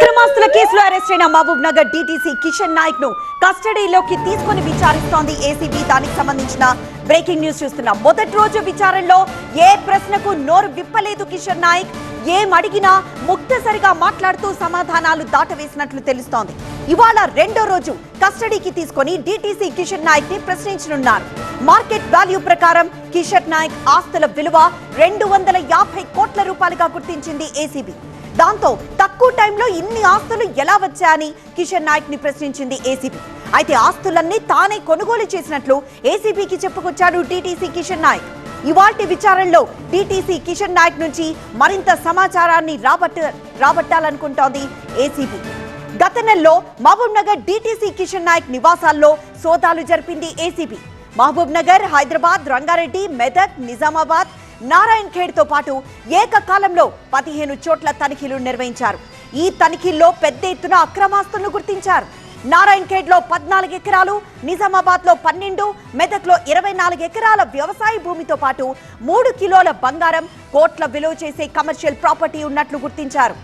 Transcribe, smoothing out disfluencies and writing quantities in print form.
అక్రమాస్తుల కేసులో అరెస్ట్ అయిన మహబూబ్ నగర్ డీటీసీ కిషన్ నాయక్ ను కస్టడీలోకి తీసుకొని విచారిస్తోంది ఏసీబీ. దానికి సంబంధించిన బ్రేకింగ్ న్యూస్ చూస్తున్నాం. మొదటి రోజు విచారణలో ఏ ప్రశ్నకు నోరు విప్పలేదు కిషన్ నాయక్. ఏం అడిగినా ముక్తసరిగా మాట్లాడుతూ సమాధానాలు దాటవేసినట్లు తెలుస్తోంది. ఇవాళ రెండో రోజు కస్టడీకి తీసుకొని డీటీసీ కిషన్ నాయక్ ని ప్రశ్నించనున్నారు. మార్కెట్ వాల్యూ ప్రకారం కిషన్ నాయక్ ఆస్తుల విలువ 250 కోట్ల రూపాయలుగా గుర్తించింది ఏసీబీ. దాంతో తక్కువ టైంలో ఇన్ని ఆస్తులు ఎలా వచ్చాయని కిషన్ నాయక్ ని ప్రశ్నించింది ఏసీబీ. అయితే ఆస్తులన్నీ తానే కొనుగోలు చేసినట్లు ఏసీబీకి చెప్పుకొచ్చాడు డీటీసీ కిషన్ నాయక్. ఇవాల్టి విచారణలో డీటీసీ కిషన్ నాయక్ నుంచి మరింత సమాచారాన్ని రాబట్టాలనుకుంటోంది ఏసీబీ. గత నెలలో మహబూబ్ నగర్ డీటీసీ కిషన్ నాయక్ నివాసాల్లో సోదాలు జరిపింది ఏసీబీ. మహబూబ్ నగర్, హైదరాబాద్, రంగారెడ్డి, మెదక్, నిజామాబాద్, నారాయణ్ ఖేడ్ తో పాటు ఏకకాలంలో 15 చోట్ల తనిఖీలు నిర్వహించారు. ఈ తనిఖీల్లో పెద్ద ఎత్తున అక్రమాస్తులను గుర్తించారు. నారాయణ్ ఖేడ్ లో 14 ఎకరాలు, నిజామాబాద్ లో 12, మెదక్ లో 24 ఎకరాల వ్యవసాయ భూమితో పాటు 3 కిలోల బంగారం, కోట్ల విలువ చేసే కమర్షియల్ ప్రాపర్టీ ఉన్నట్లు గుర్తించారు.